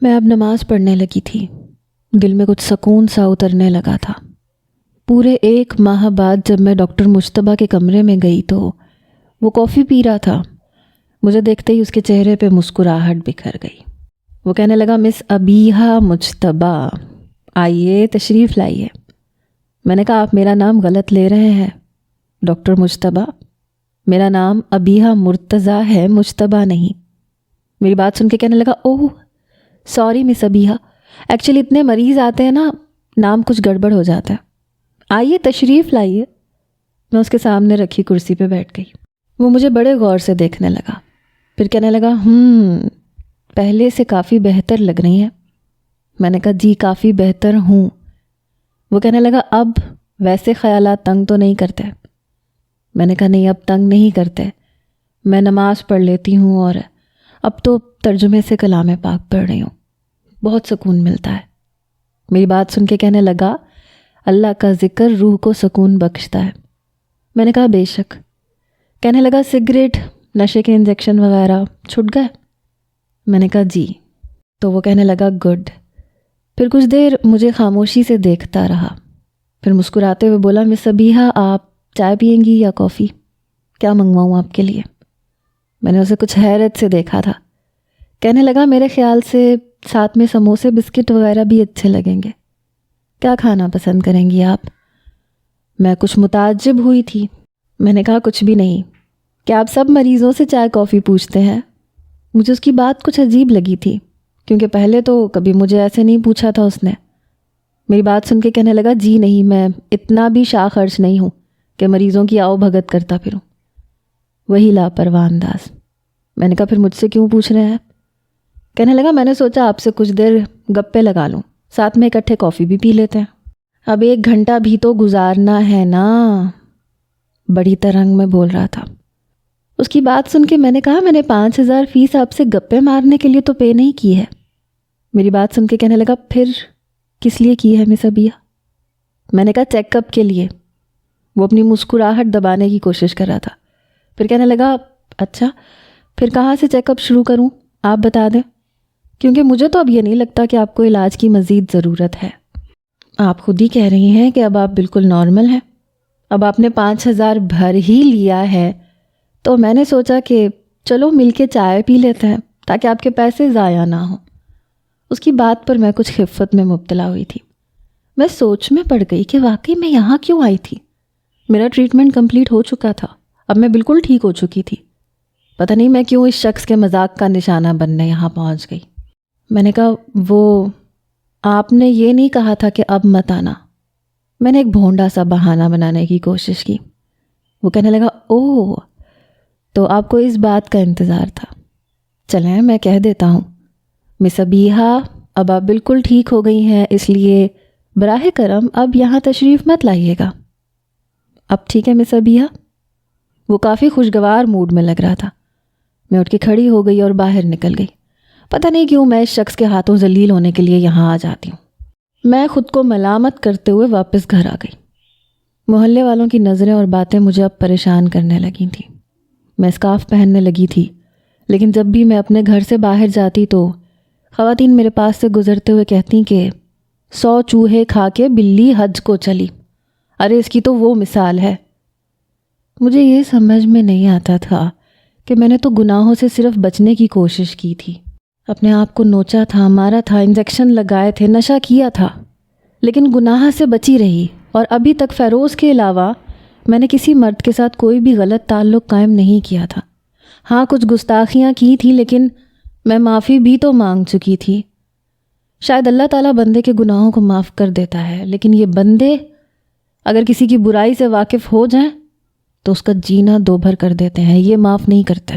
میں اب نماز پڑھنے لگی تھی۔ دل میں کچھ سکون سا اترنے لگا تھا۔ پورے 1 ماہ بعد جب میں ڈاکٹر مجتبیٰ کے کمرے میں گئی تو وہ کافی پی رہا تھا۔ مجھے دیکھتے ہی اس کے چہرے پہ مسکراہٹ بکھر گئی۔ وہ کہنے لگا، مس ابیحہ مجتبیٰ، آئیے تشریف لائیے۔ میں نے کہا، آپ میرا نام غلط لے رہے ہیں ڈاکٹر مجتبیٰ، میرا نام ابیحہ مرتضیٰ ہے، مجتبیٰ نہیں۔ میری بات سن کے کہنے لگا، اوہ سوری مس ابیحہ، ایکچولی اتنے مریض آتے ہیں نا، نام کچھ گڑبڑ ہو جاتا ہے، آئیے تشریف لائیے۔ میں اس کے سامنے رکھی کرسی پہ بیٹھ گئی۔ وہ مجھے بڑے غور سے دیکھنے لگا، پھر کہنے لگا، پہلے سے کافی بہتر لگ رہی ہیں۔ میں نے کہا، جی کافی بہتر ہوں۔ وہ کہنے لگا، اب ویسے خیالات تنگ تو نہیں کرتے؟ میں نے کہا، نہیں اب تنگ نہیں کرتے، میں نماز پڑھ لیتی ہوں اور اب تو ترجمے سے کلام پاک پڑھ رہی ہوں، بہت سکون ملتا ہے۔ میری بات سن کے کہنے لگا، اللہ کا ذکر روح کو سکون بخشتا ہے۔ میں نے کہا، بے شک۔ کہنے لگا، سگریٹ، نشے کے انجیکشن وغیرہ چھٹ گئے؟ میں نے کہا، جی۔ تو وہ کہنے لگا، گڈ۔ پھر کچھ دیر مجھے خاموشی سے دیکھتا رہا، پھر مسکراتے ہوئے بولا، مس ابیحہ آپ چائے پئیں گی یا کافی؟ کیا منگواؤں آپ کے لیے؟ میں نے اسے کچھ حیرت سے دیکھا تھا۔ کہنے لگا، میرے خیال سے ساتھ میں سموسے بسکٹ وغیرہ بھی اچھے لگیں گے، کیا کھانا پسند کریں گی آپ؟ میں کچھ متعجب ہوئی تھی۔ میں نے کہا، کچھ بھی نہیں۔ کیا آپ سب مریضوں سے چائے کافی پوچھتے ہیں؟ مجھے اس کی بات کچھ عجیب لگی تھی، کیونکہ پہلے تو کبھی مجھے ایسے نہیں پوچھا تھا اس نے۔ میری بات سن کے کہنے لگا، جی نہیں، میں اتنا بھی شاہ خرچ نہیں ہوں کہ مریضوں کی آؤ بھگت کرتا پھروں، وہی لاپرواہ انداز۔ میں نے کہا، پھر مجھ سے کیوں پوچھ رہے ہیں؟ کہنے لگا، میں نے سوچا آپ سے کچھ دیر گپے لگا لوں، ساتھ میں اکٹھے کافی بھی پی لیتے ہیں، اب 1 گھنٹہ بھی تو گزارنا ہے نا، بڑی ترنگ میں بول رہا تھا۔ اس کی بات سن کے میں نے کہا، میں نے 5000 فیس آپ سے گپے مارنے کے لیے تو پے نہیں کی ہے۔ میری بات سن کے کہنے لگا، پھر کس لیے کی ہے مس ابیحہ؟ میں نے کہا، چیک اپ کے لیے۔ وہ اپنی مسکراہٹ دبانے کی کوشش کر رہا تھا، پھر کہنے لگا، اچھا پھر کہاں سے چیک اپ شروع کروں، آپ بتا دیں، کیونکہ مجھے تو اب یہ نہیں لگتا کہ آپ کو علاج کی مزید ضرورت ہے۔ آپ خود ہی کہہ رہی ہیں کہ اب آپ بالکل نارمل ہیں، اب آپ نے 5000 بھر ہی لیا ہے، تو میں نے سوچا کہ چلو مل کے چائے پی لیتے ہیں تاکہ آپ کے پیسے ضائع نہ ہوں۔ اس کی بات پر میں کچھ خفت میں مبتلا ہوئی تھی۔ میں سوچ میں پڑ گئی کہ واقعی میں یہاں کیوں آئی تھی۔ میرا ٹریٹمنٹ کمپلیٹ ہو چکا تھا، اب میں بالکل ٹھیک ہو چکی تھی، پتہ نہیں میں کیوں اس شخص کے مذاق کا نشانہ بننے یہاں پہنچ گئی۔ میں نے کہا، وہ آپ نے یہ نہیں کہا تھا کہ اب مت آنا؟ میں نے ایک بھونڈا سا بہانہ بنانے کی کوشش کی۔ وہ کہنے لگا، اوہ تو آپ کو اس بات کا انتظار تھا، چلیں میں کہہ دیتا ہوں، مس ابیحہ اب آپ بالکل ٹھیک ہو گئی ہیں، اس لیے براہ کرم اب یہاں تشریف مت لائیے گا۔ اب ٹھیک ہے مس ابیحہ؟ وہ کافی خوشگوار موڈ میں لگ رہا تھا۔ میں اٹھ کے کھڑی ہو گئی اور باہر نکل گئی۔ پتہ نہیں کیوں میں اس شخص کے ہاتھوں ذلیل ہونے کے لیے یہاں آ جاتی ہوں۔ میں خود کو ملامت کرتے ہوئے واپس گھر آ گئی۔ محلے والوں کی نظریں اور باتیں مجھے اب پریشان کرنے لگی تھیں۔ میں اسکارف پہننے لگی تھی، لیکن جب بھی میں اپنے گھر سے باہر جاتی تو خواتین میرے پاس سے گزرتے ہوئے کہتی کہ 100 چوہے کھا کے بلی حج کو چلی، ارے اس کی تو وہ مثال ہے۔ مجھے یہ سمجھ میں نہیں آتا تھا کہ میں نے تو گناہوں سے صرف بچنے کی کوشش کی تھی، اپنے آپ کو نوچا تھا، مارا تھا، انجیکشن لگائے تھے، نشہ کیا تھا، لیکن گناہ سے بچی رہی، اور ابھی تک فیروز کے علاوہ میں نے کسی مرد کے ساتھ کوئی بھی غلط تعلق قائم نہیں کیا تھا۔ ہاں کچھ گستاخیاں کی تھی، لیکن میں معافی بھی تو مانگ چکی تھی۔ شاید اللہ تعالیٰ بندے کے گناہوں کو معاف کر دیتا ہے، لیکن یہ بندے اگر کسی کی برائی سے واقف ہو جائیں تو اس کا جینا دوبھر کر دیتے ہیں، یہ معاف نہیں کرتے۔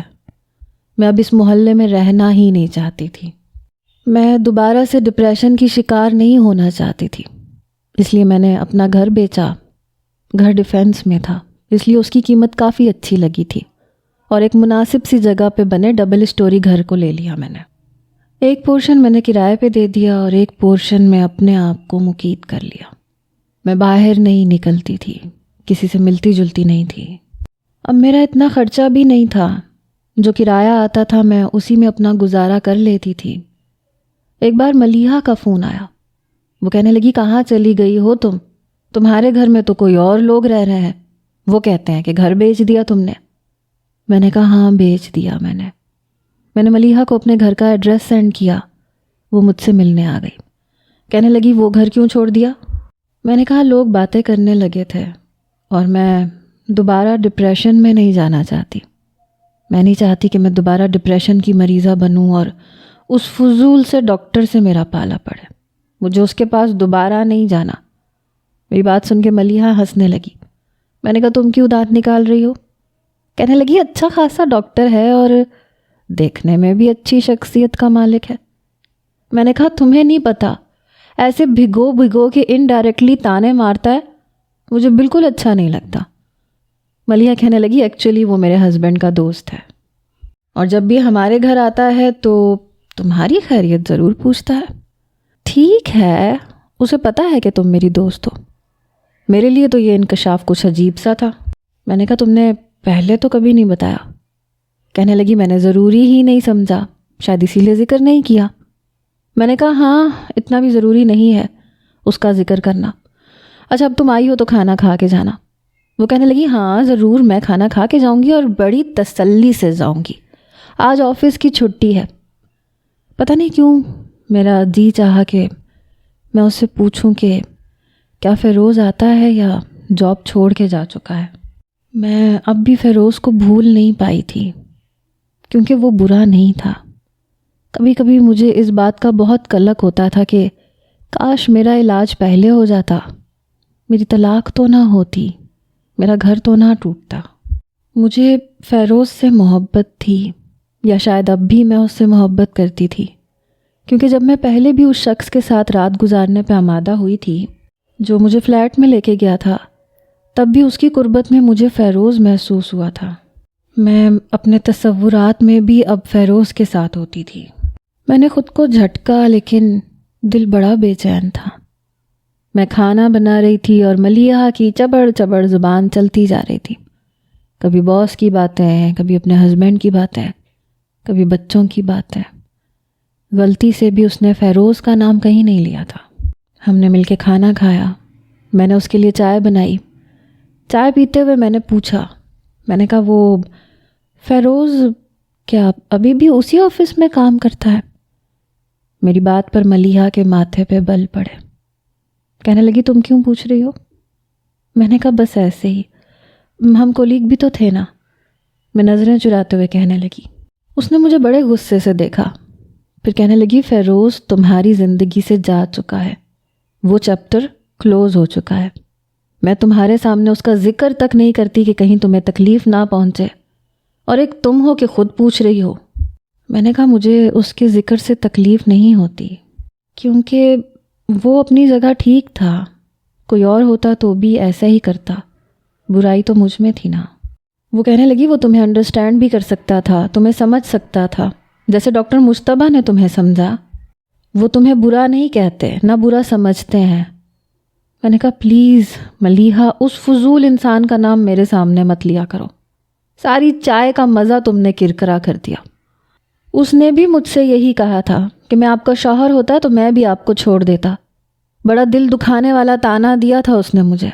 میں اب اس محلے میں رہنا ہی نہیں چاہتی تھی۔ میں دوبارہ سے ڈپریشن کی شکار نہیں ہونا چاہتی تھی، اس لیے میں نے اپنا گھر بیچا۔ گھر ڈیفینس میں تھا، اس لیے اس کی قیمت کافی اچھی لگی تھی، اور ایک مناسب سی جگہ پہ بنے ڈبل اسٹوری گھر کو لے لیا میں نے۔ ایک پورشن میں نے کرائے پہ دے دیا اور ایک پورشن میں اپنے آپ کو مقید کر لیا۔ میں باہر نہیں نکلتی تھی، کسی سے ملتی جلتی نہیں تھی۔ اب میرا اتنا خرچہ بھی نہیں تھا، جو کرایہ آتا تھا میں اسی میں اپنا گزارا کر لیتی تھی۔ ایک بار ملیحہ کا فون آیا. وہ کہنے لگی کہاں چلی گئی ہو تم؟ تمہارے گھر میں تو کوئی اور لوگ رہ رہے ہیں. وہ کہتے ہیں کہ گھر بیچ دیا تم نے. میں نے کہا ہاں بیچ دیا میں نے ملیحہ کو اپنے گھر کا ایڈریس سینڈ کیا. وہ مجھ سے ملنے آ گئی. کہنے لگی وہ گھر کیوں چھوڑ دیا؟ میں نے کہا لوگ باتیں کرنے لگے تھے اور میں دوبارہ ڈپریشن میں نہیں جانا چاہتی. میں نہیں چاہتی کہ میں دوبارہ ڈپریشن کی مریضہ بنوں اور اس فضول سے ڈاکٹر سے میرا پالا پڑے. مجھے اس کے پاس دوبارہ نہیں جانا. میری بات سن کے ملیحہ ہنسنے لگی. میں نے کہا تم کیوں دانت نکال رہی ہو؟ کہنے لگی اچھا خاصا ڈاکٹر ہے اور دیکھنے میں بھی اچھی شخصیت کا مالک ہے. میں نے کہا تمہیں نہیں پتا ایسے بھگو بھگو کے انڈائریکٹلی تانے مارتا ہے. مجھے بالکل اچھا نہیں لگتا. ملیحہ کہنے لگی ایکچولی وہ میرے ہسبینڈ کا دوست ہے اور جب بھی ہمارے گھر آتا ہے تو تمہاری خیریت ضرور پوچھتا ہے. ٹھیک ہے اسے پتا ہے کہ تم میری دوست ہو. میرے لیے تو یہ انکشاف کچھ عجیب سا تھا. میں نے کہا تم نے پہلے تو کبھی نہیں بتایا. کہنے لگی میں نے ضروری ہی نہیں سمجھا شاید اسی لیے ذکر نہیں کیا. میں نے کہا ہاں اتنا بھی ضروری نہیں ہے اس کا ذکر کرنا. اچھا اب تم آئی ہو تو کھانا کھا کے جانا. وہ کہنے لگی ہاں ضرور میں کھانا کھا کے جاؤں گی اور بڑی تسلی سے جاؤں گی. آج آفس کی چھٹی ہے. پتہ نہیں کیوں میرا جی چاہا کہ میں اس سے پوچھوں کہ کیا فیروز آتا ہے یا جاب چھوڑ کے جا چکا ہے. میں اب بھی فیروز کو بھول نہیں پائی تھی کیونکہ وہ برا نہیں تھا. کبھی کبھی مجھے اس بات کا بہت قلق ہوتا تھا کہ کاش میرا علاج پہلے ہو جاتا, میری طلاق تو نہ ہوتی, میرا گھر تو نہ ٹوٹتا. مجھے فیروز سے محبت تھی یا شاید اب بھی میں اس سے محبت کرتی تھی کیونکہ جب میں پہلے بھی اس شخص کے ساتھ رات گزارنے پہ آمادہ ہوئی تھی جو مجھے فلیٹ میں لے کے گیا تھا تب بھی اس کی قربت میں مجھے فیروز محسوس ہوا تھا. میں اپنے تصورات میں بھی اب فیروز کے ساتھ ہوتی تھی. میں نے خود کو جھٹکا لیکن دل بڑا بے چین تھا. میں کھانا بنا رہی تھی اور ملیحہ کی چبڑ چبڑ زبان چلتی جا رہی تھی. کبھی باس کی باتیں, کبھی اپنے ہسبینڈ کی باتیں, کبھی بچوں کی باتیں. غلطی سے بھی اس نے فیروز کا نام کہیں نہیں لیا تھا. ہم نے مل کے کھانا کھایا. میں نے اس کے لیے چائے بنائی. چائے پیتے ہوئے میں نے پوچھا, میں نے کہا وہ فیروز کیا ابھی بھی اسی آفس میں کام کرتا ہے؟ میری بات پر ملیحہ کے ماتھے پہ بل پڑے. کہنے لگی تم کیوں پوچھ رہی ہو؟ میں نے کہا بس ایسے ہی, ہم کولیگ بھی تو تھے نا. میں نظریں چراتے ہوئے کہنے لگی. اس نے مجھے بڑے غصے سے دیکھا. پھر کہنے لگی فیروز تمہاری زندگی سے جا چکا ہے, وہ چیپٹر کلوز ہو چکا ہے. میں تمہارے سامنے اس کا ذکر تک نہیں کرتی کہ کہیں تمہیں تکلیف نہ پہنچے, اور ایک تم ہو کہ خود پوچھ رہی ہو. میں نے کہا مجھے اس کے ذکر سے تکلیف نہیں ہوتی کیونکہ وہ اپنی جگہ ٹھیک تھا. کوئی اور ہوتا تو بھی ایسا ہی کرتا. برائی تو مجھ میں تھی نا. وہ کہنے لگی وہ تمہیں انڈرسٹینڈ بھی کر سکتا تھا, تمہیں سمجھ سکتا تھا, جیسے ڈاکٹر مجتبیٰ نے تمہیں سمجھا. وہ تمہیں برا نہیں کہتے, نہ برا سمجھتے ہیں. میں نے کہا پلیز ملیحہ اس فضول انسان کا نام میرے سامنے مت لیا کرو. ساری چائے کا مزہ تم نے کرکرا کر دیا. اس نے بھی مجھ سے یہی کہا تھا کہ میں آپ کا شوہر ہوتا تو میں بھی آپ کو چھوڑ دیتا. بڑا دل دکھانے والا تانا دیا تھا اس نے مجھے.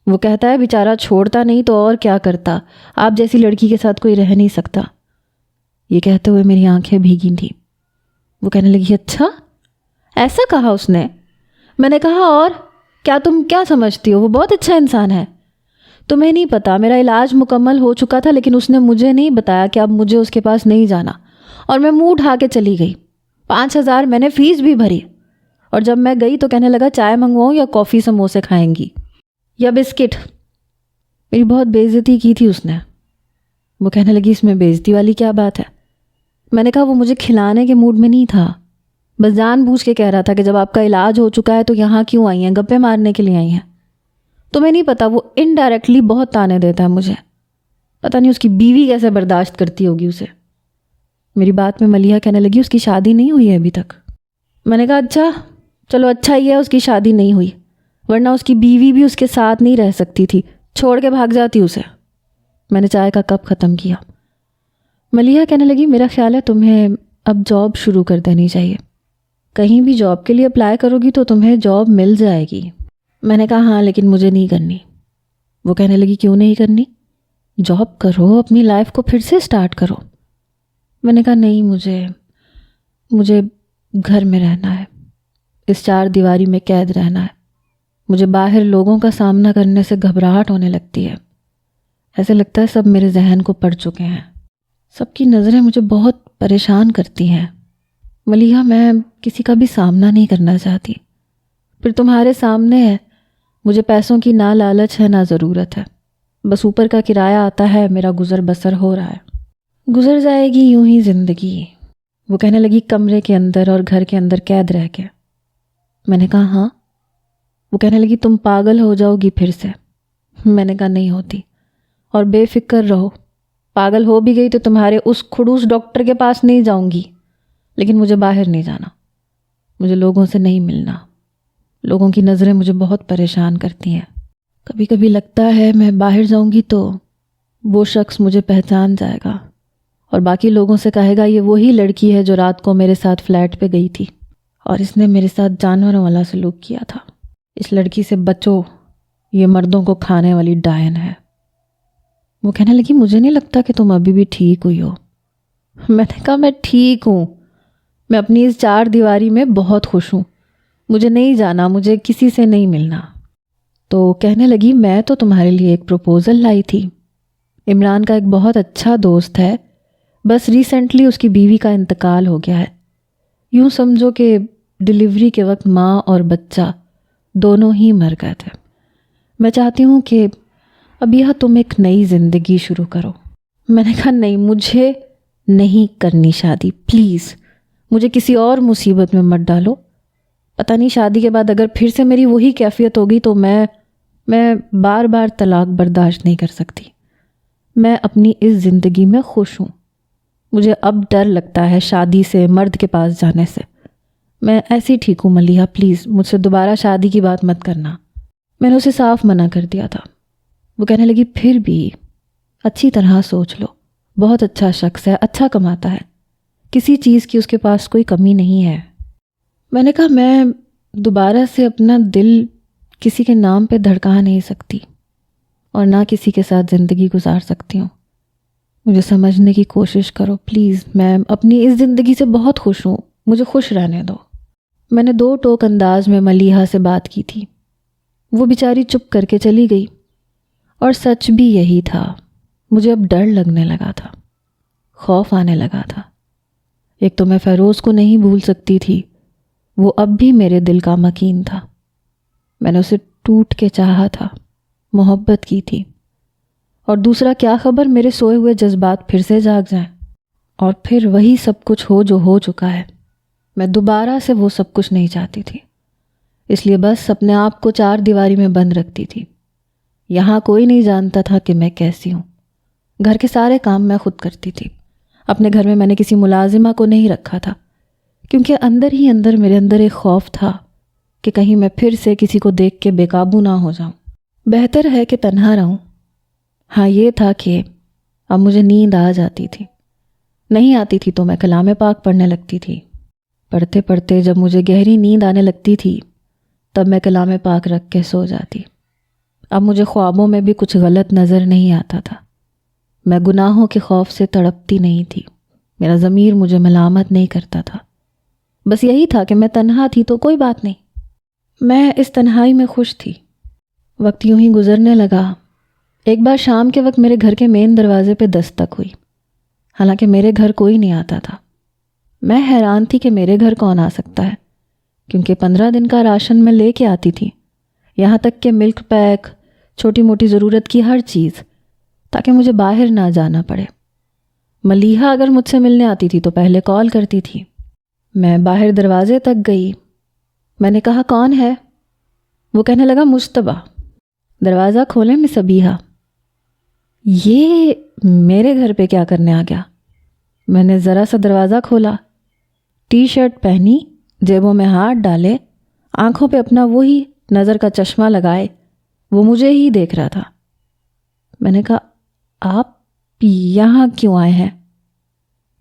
وہ کہتا ہے بیچارہ چھوڑتا نہیں تو اور کیا کرتا, آپ جیسی لڑکی کے ساتھ کوئی رہ نہیں سکتا. یہ کہتے ہوئے میری آنکھیں بھیگی تھیں. وہ کہنے لگی اچھا ایسا کہا اس نے؟ میں نے کہا اور کیا, تم کیا سمجھتی ہو وہ بہت اچھا انسان ہے. تمہیں نہیں پتا میرا علاج مکمل ہو چکا تھا لیکن اس نے مجھے نہیں بتایا کہ اب مجھے اس کے پاس نہیں جانا, اور میں منہ اٹھا کے چلی گئی. 5,000 میں نے فیس بھی بھری, اور جب میں گئی تو کہنے لگا چائے منگواؤں یا کافی سموسے کھائیں گی یا بسکٹ. میری بہت بے عزتی کی تھی اس نے. وہ کہنے لگی اس میں بے عزتی والی کیا بات ہے؟ میں نے کہا وہ مجھے کھلانے کے موڈ میں نہیں تھا, بس جان بوجھ کے کہہ رہا تھا کہ جب آپ کا علاج ہو چکا ہے تو یہاں کیوں آئی ہیں, گپے مارنے کے لیے آئی ہیں. تمہیں نہیں پتا وہ انڈائریکٹلی بہت تانے دیتا ہے مجھے. پتہ نہیں اس کی بیوی کیسے برداشت کرتی ہوگی اسے. میری بات میں ملیحہ کہنے لگی اس کی شادی نہیں ہوئی ہے ابھی تک. میں نے کہا اچھا چلو اچھا ہی ہے اس کی شادی نہیں ہوئی, ورنہ اس کی بیوی بھی اس کے ساتھ نہیں رہ سکتی تھی, چھوڑ کے بھاگ جاتی اسے. میں نے چائے کا کپ ختم کیا. ملیحہ کہنے لگی میرا خیال ہے تمہیں اب جاب شروع کر دینی چاہیے. کہیں بھی جاب کے لیے اپلائی کرو گی تو تمہیں جاب مل جائے گی۔ میں نے کہا ہاں لیکن مجھے نہیں کرنی۔ وہ کہنے لگی کیوں نہیں کرنی؟ جاب کرو، اپنی لائف کو پھر سے سٹارٹ کرو۔ میں نے کہا نہیں، مجھے گھر میں رہنا ہے، اس 4 دیواری میں قید رہنا ہے۔ مجھے باہر لوگوں کا سامنا کرنے سے گھبراہٹ ہونے لگتی ہے، ایسے لگتا ہے سب میرے ذہن کو پڑھ چکے ہیں، سب کی نظریں مجھے بہت پریشان کرتی ہیں۔ ملیحہ میں کسی کا بھی سامنا نہیں کرنا چاہتی، پھر تمہارے سامنے ہے، مجھے پیسوں کی نہ لالچ ہے نہ ضرورت ہے، بس اوپر کا کرایہ آتا ہے، میرا گزر بسر ہو رہا ہے، گزر جائے گی یوں ہی زندگی۔ وہ کہنے لگی کمرے کے اندر اور گھر کے اندر قید رہ کے۔ میں نے کہا ہاں۔ وہ کہنے لگی تم پاگل ہو جاؤ گی پھر سے۔ میں نے کہا نہیں ہوتی، اور بے فکر رہو، پاگل ہو بھی گئی تو تمہارے اس کھڑوس ڈاکٹر کے پاس نہیں جاؤں گی، لیکن مجھے باہر نہیں جانا، مجھے لوگوں سے نہیں ملنا، لوگوں کی نظریں مجھے بہت پریشان کرتی ہیں۔ کبھی کبھی لگتا ہے میں باہر جاؤں گی تو وہ شخص مجھے پہچان جائے گا اور باقی لوگوں سے کہے گا یہ وہی لڑکی ہے جو رات کو میرے ساتھ فلیٹ پہ گئی تھی اور اس نے میرے ساتھ جانوروں والا سلوک کیا تھا، اس لڑکی سے بچو، یہ مردوں کو کھانے والی ڈائن ہے۔ وہ کہنے لگی مجھے نہیں لگتا کہ تم ابھی بھی ٹھیک ہوئی ہو۔ میں نے کہا میں ٹھیک ہوں، میں اپنی اس 4 دیواری میں بہت خوش ہوں، مجھے نہیں جانا، مجھے کسی سے نہیں ملنا۔ تو کہنے لگی میں تو تمہارے لیے ایک پروپوزل لائی تھی، عمران کا ایک بہت اچھا دوست ہے، بس ریسنٹلی اس کی بیوی کا انتقال ہو گیا ہے، یوں سمجھو کہ ڈیلیوری کے وقت ماں اور بچہ دونوں ہی مر گئے تھے۔ میں چاہتی ہوں کہ اب یہ تم ایک نئی زندگی شروع کرو۔ میں نے کہا نہیں، مجھے نہیں کرنی شادی، پلیز مجھے کسی اور مصیبت میں مت ڈالو۔ پتہ نہیں شادی کے بعد اگر پھر سے میری وہی کیفیت ہوگی تو میں بار بار طلاق برداشت نہیں کر سکتی۔ میں اپنی اس زندگی میں خوش ہوں، مجھے اب ڈر لگتا ہے شادی سے، مرد کے پاس جانے سے۔ میں ایسی ٹھیک ہوں ملیحہ، پلیز مجھ سے دوبارہ شادی کی بات مت کرنا۔ میں نے اسے صاف منع کر دیا تھا۔ وہ کہنے لگی پھر بھی اچھی طرح سوچ لو، بہت اچھا شخص ہے، اچھا کماتا ہے، کسی چیز کی اس کے پاس کوئی کمی نہیں ہے۔ میں نے کہا میں دوبارہ سے اپنا دل کسی کے نام پہ دھڑکا نہیں سکتی اور نہ کسی کے ساتھ زندگی گزار سکتی ہوں، مجھے سمجھنے کی کوشش کرو پلیز، میں اپنی اس زندگی سے بہت خوش ہوں، مجھے خوش رہنے دو۔ میں نے 2 ٹوک انداز میں ملیحہ سے بات کی تھی، وہ بیچاری چپ کر کے چلی گئی، اور سچ بھی یہی تھا، مجھے اب ڈر لگنے لگا تھا، خوف آنے لگا تھا۔ ایک تو میں فیروز کو نہیں بھول سکتی تھی، وہ اب بھی میرے دل کا مکین تھا، میں نے اسے ٹوٹ کے چاہا تھا، محبت کی تھی، اور دوسرا کیا خبر میرے سوئے ہوئے جذبات پھر سے جاگ جائیں اور پھر وہی سب کچھ ہو جو ہو چکا ہے۔ میں دوبارہ سے وہ سب کچھ نہیں چاہتی تھی، اس لیے بس اپنے آپ کو 4 دیواری میں بند رکھتی تھی۔ یہاں کوئی نہیں جانتا تھا کہ میں کیسی ہوں، گھر کے سارے کام میں خود کرتی تھی، اپنے گھر میں میں نے کسی ملازمہ کو نہیں رکھا تھا، کیونکہ اندر ہی اندر میرے اندر ایک خوف تھا کہ کہیں میں پھر سے کسی کو دیکھ کے بے قابو نہ ہو جاؤں، بہتر ہے کہ تنہا رہوں۔ ہاں یہ تھا کہ اب مجھے نیند آ جاتی تھی، نہیں آتی تھی تو میں کلام پاک پڑھنے لگتی تھی، پڑھتے پڑھتے جب مجھے گہری نیند آنے لگتی تھی تب میں کلام پاک رکھ کے سو جاتی۔ اب مجھے خوابوں میں بھی کچھ غلط نظر نہیں آتا تھا، میں گناہوں کے خوف سے تڑپتی نہیں تھی، میرا ضمیر مجھے ملامت نہیں کرتا تھا، بس یہی تھا کہ میں تنہا تھی تو کوئی بات نہیں، میں اس تنہائی میں خوش تھی۔ وقت یوں ہی گزرنے لگا۔ ایک بار شام کے وقت میرے گھر کے مین دروازے پہ دستک ہوئی، حالانکہ میرے گھر کوئی نہیں آتا تھا۔ میں حیران تھی کہ میرے گھر کون آ سکتا ہے، کیونکہ 15 دن کا راشن میں لے کے آتی تھی، یہاں تک کہ ملک پیک، چھوٹی موٹی ضرورت کی ہر چیز، تاکہ مجھے باہر نہ جانا پڑے۔ ملیحہ اگر مجھ سے ملنے آتی تھی تو پہلے کال کرتی تھی۔ میں باہر دروازے تک گئی، میں نے کہا کون ہے؟ وہ کہنے لگا مجتبیٰ۔ دروازہ کھولیں مس صبیحہ۔ یہ میرے گھر پہ کیا کرنے آ گیا؟ میں نے ذرا سا دروازہ کھولا، ٹی شرٹ پہنی، جیبوں میں ہاتھ ڈالے، آنکھوں پہ اپنا وہی نظر کا چشمہ لگائے، وہ مجھے ہی دیکھ رہا تھا۔ میں نے کہا آپ یہاں کیوں آئے ہیں؟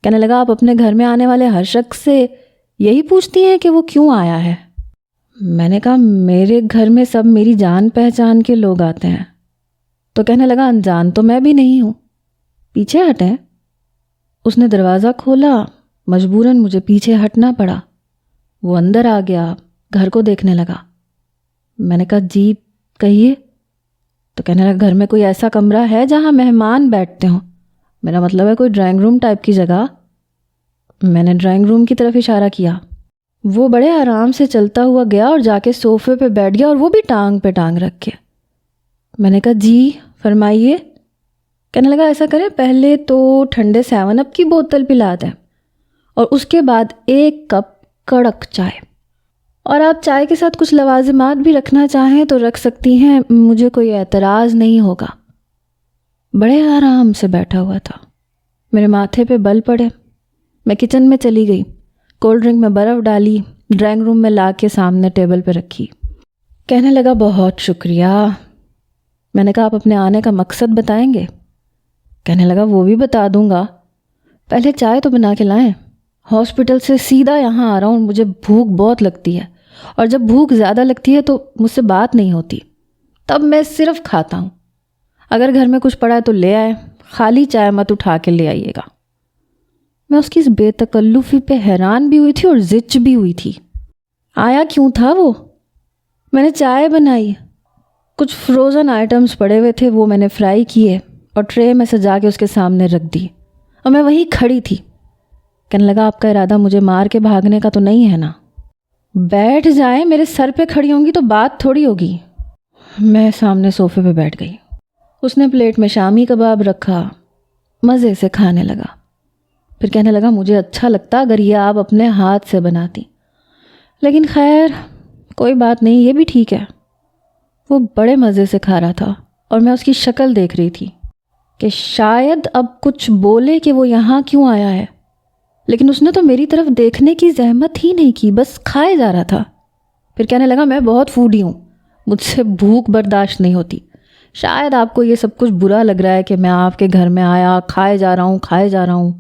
کہنے لگا آپ اپنے گھر میں آنے والے ہر شخص سے یہی پوچھتی ہیں کہ وہ کیوں آیا ہے۔ میں نے کہا میرے گھر میں سب میری جان پہچان کے لوگ آتے ہیں۔ تو کہنے لگا انجان تو میں بھی نہیں ہوں، پیچھے ہٹیں۔ اس نے دروازہ کھولا، مجبوراً مجھے پیچھے ہٹنا پڑا۔ وہ اندر آ گیا، گھر کو دیکھنے لگا۔ میں نے کہا جی کہیے۔ تو کہنے لگا گھر میں کوئی ایسا کمرہ ہے جہاں مہمان بیٹھتے ہوں؟ میرا مطلب ہے کوئی ڈرائنگ روم ٹائپ کی جگہ۔ میں نے ڈرائنگ روم کی طرف اشارہ کیا۔ وہ بڑے آرام سے چلتا ہوا گیا اور جا کے صوفے پہ بیٹھ گیا، اور وہ بھی ٹانگ پہ ٹانگ رکھ کے۔ میں نے کہا جی فرمائیے۔ کہنے لگا ایسا کریں پہلے تو ٹھنڈے 7 اپ کی بوتل پلا دیں، اور اس کے بعد 1 کپ کڑک چائے، اور آپ چائے کے ساتھ کچھ لوازمات بھی رکھنا چاہیں تو رکھ سکتی ہیں، مجھے کوئی اعتراض نہیں ہوگا۔ بڑے آرام سے بیٹھا ہوا تھا۔ میرے ماتھے پہ بل پڑے۔ میں کچن میں چلی گئی، کولڈ ڈرنک میں برف ڈالی، ڈرائنگ روم میں لا کے سامنے ٹیبل پہ رکھی۔ کہنے لگا بہت شکریہ۔ میں نے کہا آپ اپنے آنے کا مقصد بتائیں گے؟ کہنے لگا وہ بھی بتا دوں گا، پہلے چائے تو بنا کے لائیں۔ ہاسپٹل سے سیدھا یہاں آ رہا ہوں، مجھے بھوک بہت لگتی ہے، اور جب بھوک زیادہ لگتی ہے تو مجھ سے بات نہیں ہوتی، تب میں صرف کھاتا ہوں۔ اگر گھر میں کچھ پڑا ہے تو لے آئے، خالی چائے مت اٹھا کے لے آئیے گا۔ میں اس کی اس بے تکلفی پہ حیران بھی ہوئی تھی اور زچ بھی ہوئی تھی۔ آیا کیوں تھا وہ؟ میں نے چائے بنائی، کچھ فروزن آئٹمز پڑے ہوئے تھے، وہ میں نے فرائی کیے اور ٹرے میں سجا کے اس کے سامنے رکھ دی، اور میں وہیں کھڑی تھی۔ کہنے لگا آپ کا ارادہ مجھے مار کے بھاگنے کا تو نہیں ہے نا؟ بیٹھ جائیں، میرے سر پہ کھڑی ہوں گی تو بات تھوڑی ہوگی۔ میں سامنے صوفے پہ بیٹھ گئی۔ اس نے پلیٹ میں شامی کباب رکھا، مزے سے کھانے لگا۔ پھر کہنے لگا مجھے اچھا لگتا اگر یہ آپ اپنے ہاتھ سے بناتی، لیکن خیر کوئی بات نہیں، یہ بھی ٹھیک ہے۔ وہ بڑے مزے سے کھا رہا تھا، اور میں اس کی شکل دیکھ رہی تھی کہ شاید اب کچھ بولے کہ وہ یہاں کیوں آیا ہے، لیکن اس نے تو میری طرف دیکھنے کی زحمت ہی نہیں کی، بس کھائے جا رہا تھا۔ پھر کہنے لگا میں بہت فوڈی ہوں، مجھ سے بھوک برداشت نہیں ہوتی، شاید آپ کو یہ سب کچھ برا لگ رہا ہے کہ میں آپ کے گھر میں آیا، کھائے جا رہا ہوں،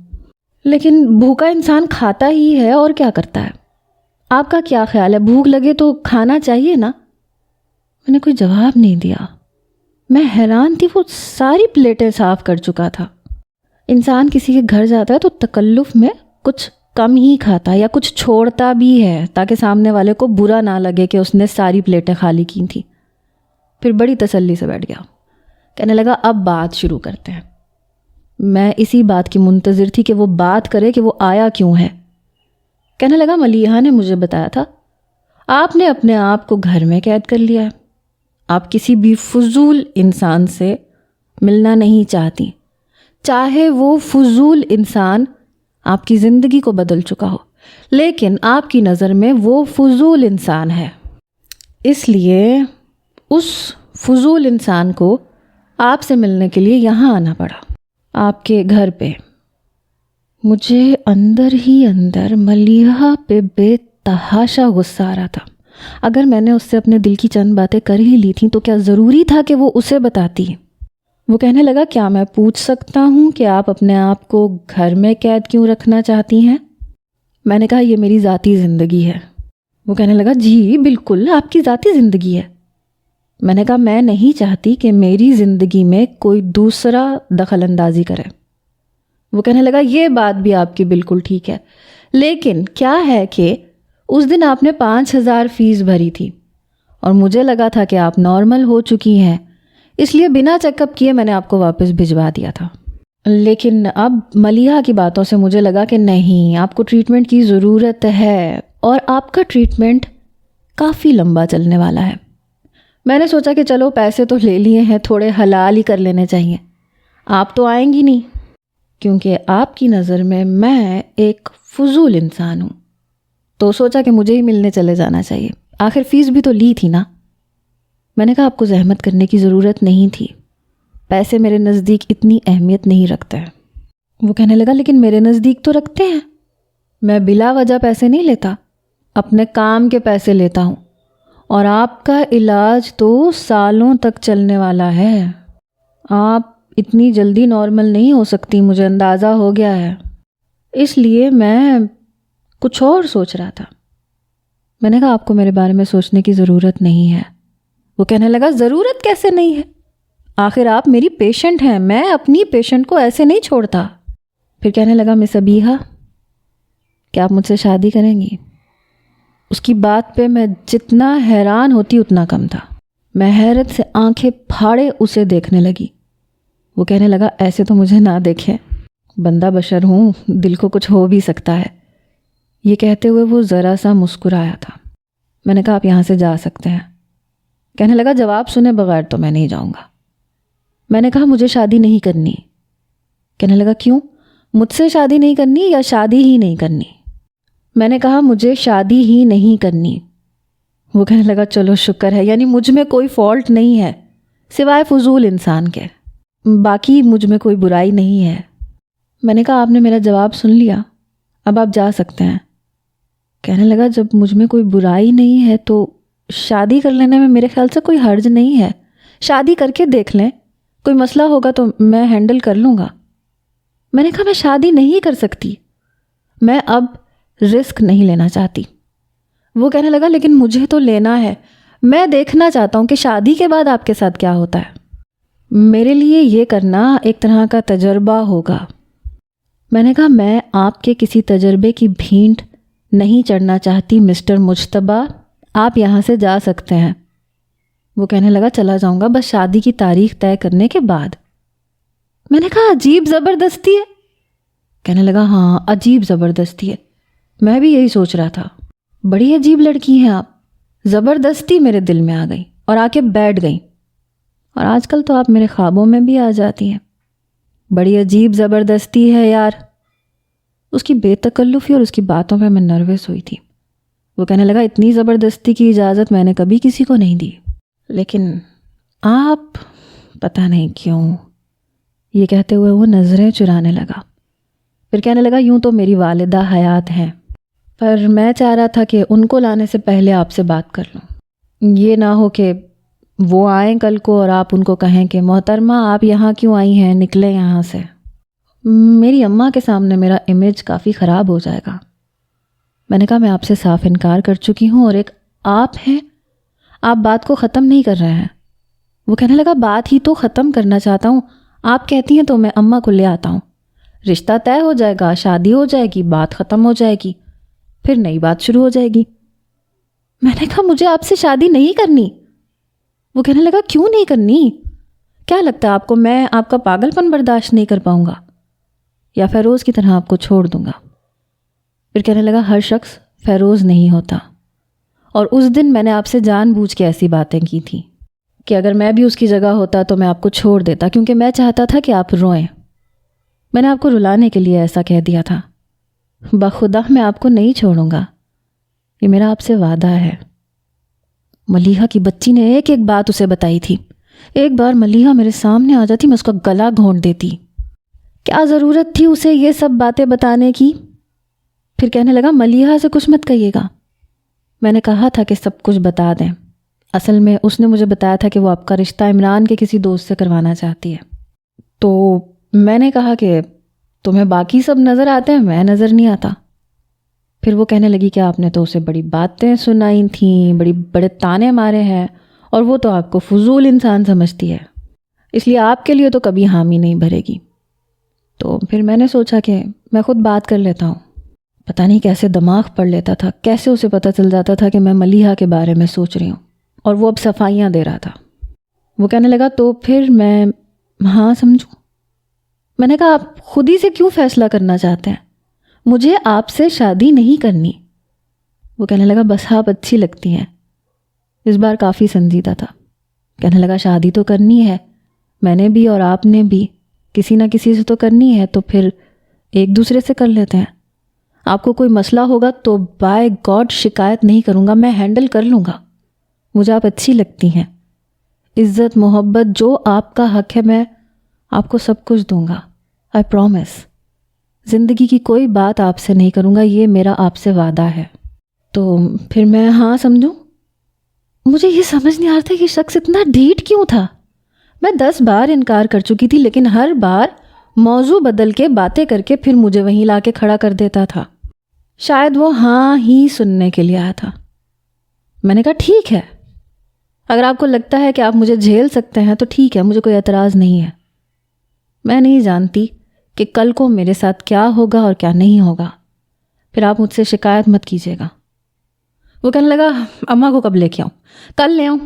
لیکن بھوکا انسان کھاتا ہی ہے اور کیا کرتا ہے۔ آپ کا کیا خیال ہے، بھوک لگے تو کھانا چاہیے نا؟ میں نے کوئی جواب نہیں دیا۔ میں حیران تھی، وہ ساری پلیٹیں صاف کر چکا تھا۔ انسان کسی کے گھر جاتا ہے تو تکلف میں کچھ کم ہی کھاتا یا کچھ چھوڑتا بھی ہے تاکہ سامنے والے کو برا نہ لگے کہ اس نے ساری پلیٹیں خالی کی تھیں۔ پھر بڑی تسلی سے بیٹھ گیا۔ کہنے لگا اب بات شروع کرتے ہیں۔ میں اسی بات کی منتظر تھی کہ وہ بات کرے کہ وہ آیا کیوں ہے۔ کہنے لگا ملیحہ نے مجھے بتایا تھا آپ نے اپنے آپ کو گھر میں قید کر لیا ہے، آپ کسی بھی فضول انسان سے ملنا نہیں چاہتی، چاہے وہ فضول انسان آپ کی زندگی کو بدل چکا ہو، لیکن آپ کی نظر میں وہ فضول انسان ہے، اس لیے اس فضول انسان کو آپ سے ملنے کے لیے یہاں آنا پڑا، آپ کے گھر پہ۔ مجھے اندر ہی اندر ملیحہ پہ بے تحاشا غصہ آ رہا تھا۔ اگر میں نے اس سے اپنے دل کی چند باتیں کر ہی لی تھیں تو کیا ضروری تھا کہ وہ اسے بتاتی؟ وہ کہنے لگا کیا میں پوچھ سکتا ہوں کہ آپ اپنے آپ کو گھر میں قید کیوں رکھنا چاہتی ہیں؟ میں نے کہا یہ میری ذاتی زندگی ہے۔ وہ کہنے لگا جی بالکل آپ کی ذاتی زندگی ہے۔ میں نے کہا میں نہیں چاہتی کہ میری زندگی میں کوئی دوسرا دخل اندازی کرے۔ وہ کہنے لگا یہ بات بھی آپ کی بالکل ٹھیک ہے، لیکن کیا ہے کہ اس دن آپ نے 5,000 فیس بھری تھی اور مجھے لگا تھا کہ آپ نارمل ہو چکی ہیں، اس لیے بنا چیک اپ کیے میں نے آپ کو واپس بھجوا دیا تھا۔ لیکن اب ملیحہ کی باتوں سے مجھے لگا کہ نہیں، آپ کو ٹریٹمنٹ کی ضرورت ہے، اور آپ کا ٹریٹمنٹ کافی لمبا چلنے والا ہے۔ میں نے سوچا کہ چلو پیسے تو لے لیے ہیں، تھوڑے حلال ہی کر لینے چاہیے۔ آپ تو آئیں گی نہیں، کیونکہ آپ کی نظر میں میں ایک فضول انسان ہوں، تو سوچا کہ مجھے ہی ملنے چلے جانا چاہیے، آخر فیس بھی تو لی تھی نا۔ میں نے کہا آپ کو زحمت کرنے کی ضرورت نہیں تھی، پیسے میرے نزدیک اتنی اہمیت نہیں رکھتے ہیں۔ وہ کہنے لگا لیکن میرے نزدیک تو رکھتے ہیں، میں بلا وجہ پیسے نہیں لیتا، اپنے کام کے پیسے لیتا ہوں، اور آپ کا علاج تو سالوں تک چلنے والا ہے، آپ اتنی جلدی نارمل نہیں ہو سکتی، مجھے اندازہ ہو گیا ہے، اس لیے میں کچھ اور سوچ رہا تھا۔ میں نے کہا آپ کو میرے بارے میں سوچنے کی ضرورت نہیں ہے۔ وہ کہنے لگا ضرورت کیسے نہیں ہے؟ آخر آپ میری پیشنٹ ہیں، میں اپنی پیشنٹ کو ایسے نہیں چھوڑتا۔ پھر کہنے لگا مس ابیحہ، کیا آپ مجھ سے شادی کریں گی؟ اس کی بات پہ میں جتنا حیران ہوتی اتنا کم تھا۔ میں حیرت سے آنکھیں پھاڑے اسے دیکھنے لگی۔ وہ کہنے لگا ایسے تو مجھے نہ دیکھیں، بندہ بشر ہوں، دل کو کچھ ہو بھی سکتا ہے۔ یہ کہتے ہوئے وہ ذرا سا مسکرایا تھا۔ میں نے کہا آپ یہاں سے جا سکتے ہیں۔ کہنے لگا جواب سنے بغیر تو میں نہیں جاؤں گا۔ میں نے کہا مجھے شادی نہیں کرنی۔ کہنے لگا کیوں؟ مجھ سے شادی نہیں کرنی یا شادی ہی نہیں کرنی؟ میں نے کہا مجھے شادی ہی نہیں کرنی۔ وہ کہنے لگا چلو شکر ہے، یعنی مجھ میں کوئی فالٹ نہیں ہے سوائے فضول انسان کے، باقی مجھ میں کوئی برائی نہیں ہے۔ میں نے کہا آپ نے میرا جواب سن لیا، اب آپ جا سکتے ہیں۔ کہنے لگا جب مجھ میں کوئی برائی نہیں ہے تو شادی کر لینے میں میرے خیال سے کوئی حرج نہیں ہے۔ شادی کر کے دیکھ لیں، کوئی مسئلہ ہوگا تو میں ہینڈل کر لوں گا۔ میں نے کہا میں شادی نہیں کر سکتی، میں اب رسک نہیں لینا چاہتی۔ وہ کہنے لگا لیکن مجھے تو لینا ہے، میں دیکھنا چاہتا ہوں کہ شادی کے بعد آپ کے ساتھ کیا ہوتا ہے۔ میرے لیے یہ کرنا ایک طرح کا تجربہ ہوگا۔ میں نے کہا میں آپ کے کسی تجربے کی بھینٹ نہیں چڑھنا چاہتی مسٹر مجتبیٰ، آپ یہاں سے جا سکتے ہیں۔ وہ کہنے لگا چلا جاؤں گا، بس شادی کی تاریخ طے کرنے کے بعد۔ میں نے کہا عجیب زبردستی ہے۔ کہنے لگا ہاں عجیب زبردستی ہے، میں بھی یہی سوچ رہا تھا، بڑی عجیب لڑکی ہیں آپ۔ زبردستی میرے دل میں آ گئی اور آ کے بیٹھ گئی، اور آج کل تو آپ میرے خوابوں میں بھی آ جاتی ہیں۔ بڑی عجیب زبردستی ہے یار۔ اس کی بے تکلفی اور اس کی باتوں پہ میں نروس ہوئی تھی۔ وہ کہنے لگا اتنی زبردستی کی اجازت میں نے کبھی کسی کو نہیں دی، لیکن آپ پتہ نہیں کیوں۔ یہ کہتے ہوئے وہ نظریں چرانے لگا۔ پھر کہنے لگا یوں تو میری والدہ حیات ہیں، پر میں چاہ رہا تھا کہ ان کو لانے سے پہلے آپ سے بات کر لوں۔ یہ نہ ہو کہ وہ آئیں کل کو اور آپ ان کو کہیں کہ محترمہ آپ یہاں کیوں آئی ہیں، نکلیں یہاں سے۔ میری اماں کے سامنے میرا امیج کافی خراب ہو جائے گا۔ میں نے کہا میں آپ سے صاف انکار کر چکی ہوں، اور ایک آپ ہیں، آپ بات کو ختم نہیں کر رہے ہیں۔ وہ کہنے لگا بات ہی تو ختم کرنا چاہتا ہوں، آپ کہتی ہیں تو میں اماں کو لے آتا ہوں، رشتہ طے ہو جائے گا، شادی ہو جائے گی، بات ختم ہو جائے گی، پھر نئی بات شروع ہو جائے گی۔ میں نے کہا مجھے آپ سے شادی نہیں کرنی۔ وہ کہنے لگا کیوں نہیں کرنی؟ کیا لگتا ہے آپ کو میں آپ کا پاگل پن برداشت نہیں کر پاؤں گا، یا فیروز کی طرح آپ کو چھوڑ دوں گا؟ پھر کہنے لگا ہر شخص فیروز نہیں ہوتا، اور اس دن میں نے آپ سے جان بوجھ کے ایسی باتیں کی تھیں کہ اگر میں بھی اس کی جگہ ہوتا تو میں آپ کو چھوڑ دیتا، کیونکہ میں چاہتا تھا کہ آپ روئیں۔ میں نے آپ کو رلانے کے لیے ایسا کہہ دیا تھا۔ بخدا میں آپ کو نہیں چھوڑوں گا، یہ میرا آپ سے وعدہ ہے۔ ملیحہ کی بچی نے ایک ایک بات اسے بتائی تھی۔ ایک بار ملیحہ میرے سامنے آ جاتی میں اس کا گلا گھونٹ دیتی۔ کیا ضرورت تھی اسے یہ سب باتیں بتانے کی؟ پھر کہنے لگا ملیحہ سے کچھ مت کہیے گا۔ میں نے کہا تھا کہ سب کچھ بتا دیں۔ اصل میں اس نے مجھے بتایا تھا کہ وہ آپ کا رشتہ عمران کے کسی دوست سے کروانا چاہتی ہے۔ تو میں نے کہا کہ تمہیں باقی سب نظر آتے ہیں، میں نظر نہیں آتا۔ پھر وہ کہنے لگی کہ آپ نے تو اسے بڑی باتیں سنائی تھیں، بڑے تانے مارے ہیں، اور وہ تو آپ کو فضول انسان سمجھتی ہے، اس لیے آپ کے لیے تو کبھی حامی نہیں بھرے گی۔ تو پھر میں نے سوچا کہ میں خود بات کر لیتا ہوں۔ پتہ نہیں کیسے دماغ پڑھ لیتا تھا، کیسے اسے پتہ چل جاتا تھا کہ میں ملیحہ کے بارے میں سوچ رہی ہوں، اور وہ اب صفائیاں دے رہا تھا۔ وہ کہنے لگا تو پھر میں ہاں سمجھوں؟ میں نے کہا آپ خود ہی سے کیوں فیصلہ کرنا چاہتے ہیں؟ مجھے آپ سے شادی نہیں کرنی۔ وہ کہنے لگا بس آپ اچھی لگتی ہیں۔ اس بار کافی سنجیدہ تھا۔ کہنے لگا شادی تو کرنی ہے، میں نے بھی اور آپ نے بھی، کسی نہ کسی سے تو کرنی ہے، تو پھر ایک دوسرے سے کر لیتے ہیں۔ آپ کو کوئی مسئلہ ہوگا تو بائی گاڈ شکایت نہیں کروں گا، میں ہینڈل کر لوں گا۔ مجھے آپ اچھی لگتی ہیں، عزت محبت جو آپ کا حق ہے میں آپ کو سب کچھ دوں گا، آئی پرومس۔ زندگی کی کوئی بات آپ سے نہیں کروں گا، یہ میرا آپ سے وعدہ ہے۔ تو پھر میں ہاں سمجھوں؟ مجھے یہ سمجھ نہیں آ رہا تھا کہ شخص اتنا ڈھیٹ کیوں تھا۔ میں 10 بار انکار کر چکی تھی، لیکن ہر بار موضوع بدل کے باتیں کر کے پھر مجھے وہیں لا کے کھڑا کر دیتا تھا۔ شاید وہ ہاں ہی سننے کے لیے آیا تھا۔ میں نے کہا ٹھیک ہے، اگر آپ کو لگتا ہے کہ آپ مجھے جھیل سکتے ہیں تو ٹھیک ہے، مجھے کوئی اعتراض نہیں ہے۔ میں نہیں جانتی کہ کل کو میرے ساتھ کیا ہوگا اور کیا نہیں ہوگا، پھر آپ مجھ سے شکایت مت کیجیے گا۔ وہ کہنے لگا اماں کو کب لے کے آؤں؟ کل لے آؤں۔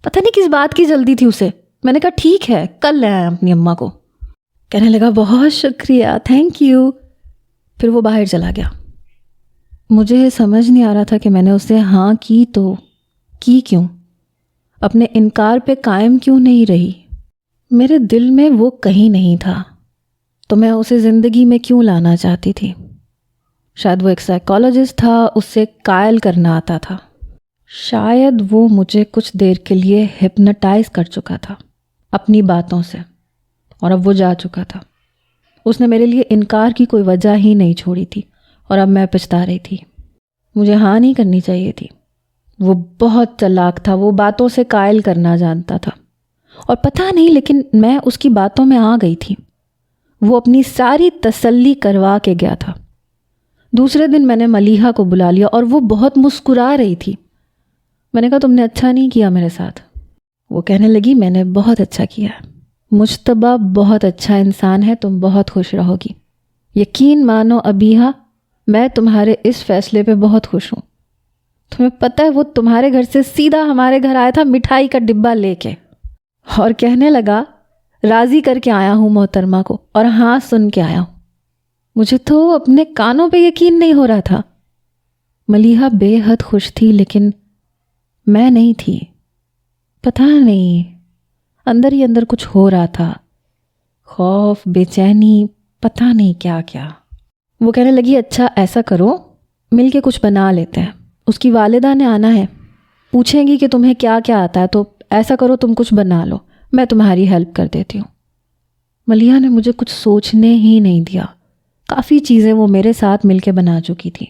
پتہ نہیں کس بات کی جلدی تھی اسے۔ میں نے کہا ٹھیک ہے، کل لے آئیں اپنی اماں کو۔ کہنے لگا بہت شکریہ، تھینک یو۔ پھر وہ باہر چلا گیا۔ مجھے سمجھ نہیں آ رہا تھا کہ میں نے اسے ہاں کی تو کی کیوں، اپنے انکار پہ قائم کیوں نہیں رہی۔ میرے دل میں وہ کہیں نہیں تھا تو میں اسے زندگی میں کیوں لانا چاہتی تھی؟ شاید وہ ایک سائیکالوجسٹ تھا، اس سے قائل کرنا آتا تھا۔ شاید وہ مجھے کچھ دیر کے لیے ہپنوٹائز کر چکا تھا اپنی باتوں سے، اور اب وہ جا چکا تھا۔ اس نے میرے لیے انکار کی کوئی وجہ ہی نہیں چھوڑی تھی، اور اب میں پچھتا رہی تھی۔ مجھے ہاں نہیں کرنی چاہیے تھی۔ وہ بہت چالاک تھا، وہ باتوں سے قائل کرنا جانتا تھا، اور پتہ نہیں لیکن میں اس کی باتوں میں آ گئی تھی۔ وہ اپنی ساری تسلی کروا کے گیا تھا۔ دوسرے دن میں نے ملیحہ کو بلا لیا اور وہ بہت مسکرا رہی تھی۔ میں نے کہا تم نے اچھا نہیں کیا میرے ساتھ۔ وہ کہنے لگی میں نے بہت اچھا کیا ہے، مجتبیٰ بہت اچھا انسان ہے، تم بہت خوش رہو گی۔ یقین مانو ابیحہ، میں تمہارے اس فیصلے پہ بہت خوش ہوں۔ تمہیں پتہ ہے وہ تمہارے گھر سے سیدھا ہمارے گھر آیا تھا مٹھائی کا ڈبہ لے کے، اور کہنے لگا راضی کر کے آیا ہوں محترمہ کو، اور ہاں سن کے آیا ہوں۔ مجھے تو اپنے کانوں پہ یقین نہیں ہو رہا تھا۔ ملیحہ بے حد خوش تھی، لیکن میں نہیں تھی۔ پتہ نہیں اندر ہی اندر کچھ ہو رہا تھا، خوف، بے چینی، پتہ نہیں کیا کیا۔ وہ کہنے لگی اچھا ایسا کرو، مل کے کچھ بنا لیتے ہیں، اس کی والدہ نے آنا ہے، پوچھیں گی کہ تمہیں کیا کیا آتا ہے، تو ایسا کرو تم کچھ بنا لو، میں تمہاری ہیلپ کر دیتی ہوں۔ ملیحہ نے مجھے کچھ سوچنے ہی نہیں دیا، کافی چیزیں وہ میرے ساتھ مل کے بنا چکی تھی۔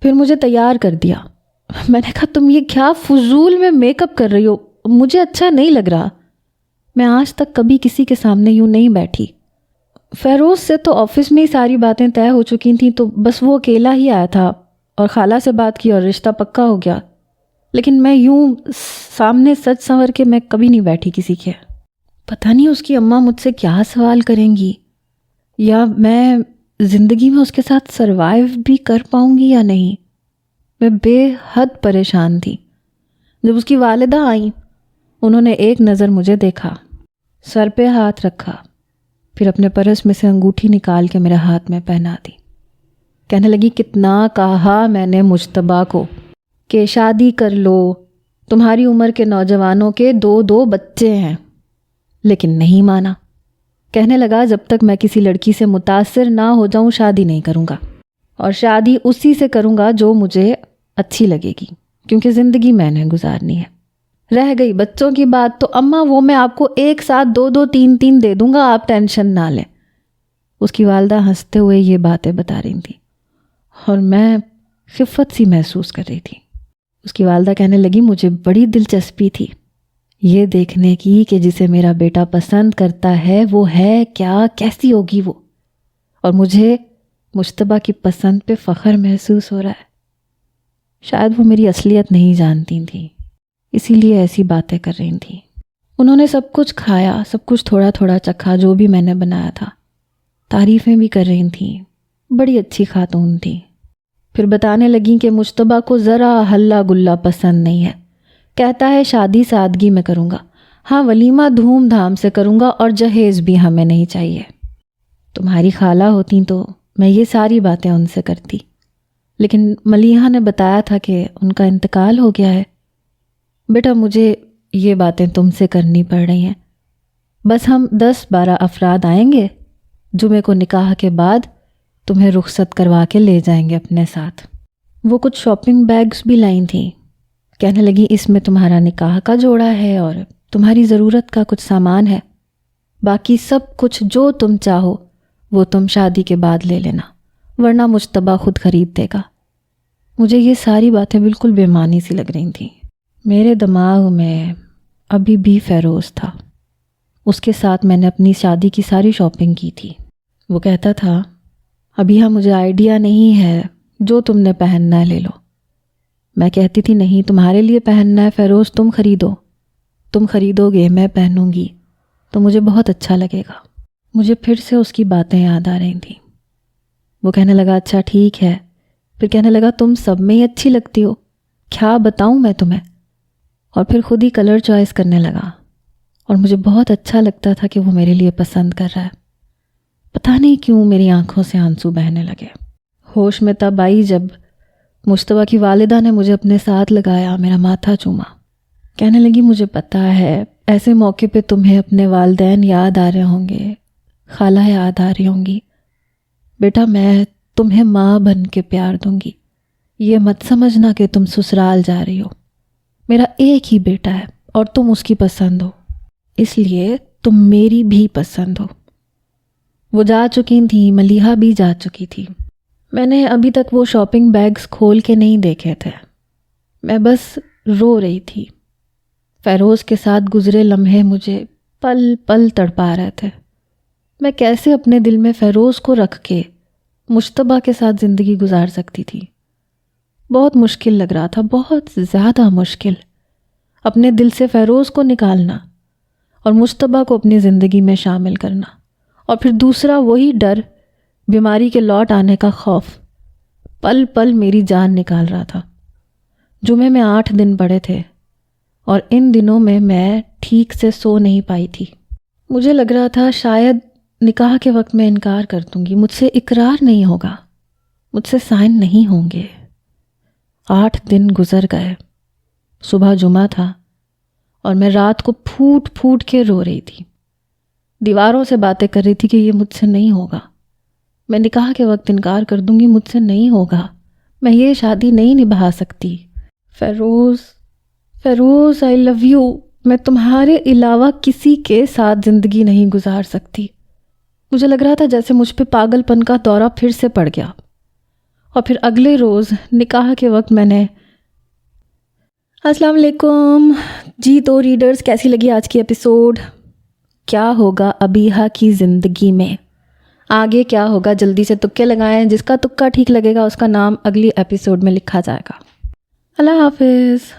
پھر مجھے تیار کر دیا۔ میں نے کہا تم یہ کیا فضول میں میک اپ کر رہی ہو، مجھے اچھا نہیں لگ رہا۔ میں آج تک کبھی کسی کے سامنے یوں نہیں بیٹھی۔ فیروز سے تو آفس میں ہی ساری باتیں طے ہو چکی تھیں، تو بس وہ اکیلا ہی آیا تھا اور خالہ سے بات کی اور رشتہ پکا ہو گیا، لیکن میں یوں سامنے سج سنور کے میں کبھی نہیں بیٹھی کسی کے۔ پتہ نہیں اس کی اماں مجھ سے کیا سوال کریں گی، یا میں زندگی میں اس کے ساتھ سروائیو بھی کر پاؤں گی یا نہیں۔ میں بے حد پریشان تھی۔ جب اس کی والدہ آئیں، انہوں نے ایک نظر مجھے دیکھا، سر پہ ہاتھ رکھا، پھر اپنے پرس میں سے انگوٹھی نکال کے میرے ہاتھ میں پہنا دی۔ کہنے لگی کتنا کہا میں نے مجتبیٰ کو کہ شادی کر لو، تمہاری عمر کے نوجوانوں کے 2 بچے ہیں، لیکن نہیں مانا۔ کہنے لگا جب تک میں کسی لڑکی سے متاثر نہ ہو جاؤں شادی نہیں کروں گا، اور شادی اسی سے کروں گا جو مجھے اچھی لگے گی، کیونکہ زندگی میں نے گزارنی ہے۔ رہ گئی بچوں کی بات، تو اماں وہ میں آپ کو ایک ساتھ 2 3 دے دوں گا، آپ ٹینشن نہ لیں۔ اس کی والدہ ہنستے ہوئے یہ باتیں بتا رہی تھیں، اور میں خفت سی محسوس کر رہی تھی۔ اس کی والدہ کہنے لگی مجھے بڑی دلچسپی تھی یہ دیکھنے کی کہ جسے میرا بیٹا پسند کرتا ہے وہ ہے کیا، کیسی ہوگی وہ، اور مجھے مجتبیٰ کی پسند پہ فخر محسوس ہو رہا ہے۔ شاید وہ میری اصلیت نہیں جانتی تھیں، اسی لیے ایسی باتیں کر رہی تھیں۔ انہوں نے سب کچھ کھایا، سب کچھ تھوڑا تھوڑا چکھا جو بھی میں نے بنایا تھا، تعریفیں بھی کر رہی تھیں، بڑی اچھی خاتون تھی۔ پھر بتانے لگیں کہ مجتبیٰ کو ذرا ہلا گلا پسند نہیں ہے، کہتا ہے شادی سادگی میں کروں گا، ہاں ولیمہ دھوم دھام سے کروں گا، اور جہیز بھی ہمیں نہیں چاہیے۔ تمہاری خالہ ہوتی تو میں یہ ساری باتیں ان سے کرتی، لیکن ملیحہ نے بتایا تھا کہ ان کا انتقال ہو گیا ہے۔ بیٹا مجھے یہ باتیں تم سے کرنی پڑ رہی ہیں، بس ہم 10-12 افراد آئیں گے، جمعے کو نکاح کے بعد تمہیں رخصت کروا کے لے جائیں گے اپنے ساتھ۔ وہ کچھ شاپنگ بیگز بھی لائیں تھیں، کہنے لگی اس میں تمہارا نکاح کا جوڑا ہے اور تمہاری ضرورت کا کچھ سامان ہے، باقی سب کچھ جو تم چاہو وہ تم شادی کے بعد لے لینا، ورنہ مجتبیٰ خود خرید دے گا۔ مجھے یہ ساری باتیں بالکل بے معنی سی لگ رہی تھیں۔ میرے دماغ میں ابھی بھی فیروز تھا، اس کے ساتھ میں نے اپنی شادی کی ساری شاپنگ کی تھی۔ وہ کہتا تھا ابھی مجھے آئیڈیا نہیں ہے جو تم نے پہننا ہے لے لو۔ میں کہتی تھی نہیں، تمہارے لیے پہننا ہے فیروز، تم خریدو، تم خریدو گے، میں پہنوں گی تو مجھے بہت اچھا لگے گا۔ مجھے پھر سے اس کی باتیں یاد آ رہی تھیں۔ وہ کہنے لگا اچھا ٹھیک ہے، پھر کہنے لگا تم سب میں ہی اچھی لگتی ہو، کیا بتاؤں میں تمہیں، اور پھر خود ہی کلر چوائس کرنے لگا، اور مجھے بہت اچھا لگتا تھا کہ وہ میرے لیے پسند کر رہا ہے۔ پتہ نہیں کیوں میری آنکھوں سے آنسو بہنے لگے۔ ہوش میں تب آئی جب مشتبہ کی والدہ نے مجھے اپنے ساتھ لگایا، میرا ماتھا چوما، کہنے لگی مجھے پتہ ہے ایسے موقع پہ تمہیں اپنے والدین یاد آ رہے ہوں گے، خالہ یاد آ رہی ہوں گی، بیٹا میں تمہیں ماں بن کے پیار دوں گی، یہ مت سمجھنا کہ تم سسرال جا رہی ہو، میرا ایک ہی بیٹا ہے اور تم اس کی پسند ہو، اس لیے تم میری بھی پسند ہو۔ وہ جا چکی تھیں، ملیحہ بھی جا چکی تھی۔ میں نے ابھی تک وہ شاپنگ بیگز کھول کے نہیں دیکھے تھے، میں بس رو رہی تھی۔ فیروز کے ساتھ گزرے لمحے مجھے پل پل تڑپا رہے تھے۔ میں کیسے اپنے دل میں فیروز کو رکھ کے مشتبہ کے ساتھ زندگی گزار سکتی تھی؟ بہت مشکل لگ رہا تھا، بہت زیادہ مشکل، اپنے دل سے فیروز کو نکالنا اور مشتبہ کو اپنی زندگی میں شامل کرنا، اور پھر دوسرا وہی ڈر، بیماری کے لوٹ آنے کا خوف، پل پل میری جان نکال رہا تھا۔ جمعے میں 8 دن پڑے تھے اور ان دنوں میں ٹھیک سے سو نہیں پائی تھی۔ مجھے لگ رہا تھا شاید نکاح کے وقت میں انکار کر دوں گی، مجھ سے اقرار نہیں ہوگا، مجھ سے سائن نہیں ہوں گے۔ 8 دن گزر گئے، صبح جمعہ تھا اور میں رات کو پھوٹ پھوٹ کے رو رہی تھی، دیواروں سے باتیں کر رہی تھی کہ یہ مجھ سے نہیں ہوگا، میں نکاح کے وقت انکار کر دوں گی، مجھ سے نہیں ہوگا، میں یہ شادی نہیں نبھا سکتی۔ فیروز، فیروز آئی لو یو، میں تمہارے علاوہ کسی کے ساتھ زندگی نہیں گزار سکتی۔ مجھے لگ رہا تھا جیسے مجھ پہ پاگل پن کا دورہ پھر سے پڑ گیا۔ اور پھر اگلے روز نکاح کے وقت میں نے السلام علیکم جی، تو ریڈرز کیسی لگی آج کی ایپیسوڈ؟ کیا ہوگا ابیحہ کی زندگی میں، آگے کیا ہوگا؟ جلدی سے تکے لگائیں، جس کا تکا ٹھیک لگے گا اس کا نام اگلی ایپیسوڈ میں لکھا جائے گا۔ اللہ حافظ۔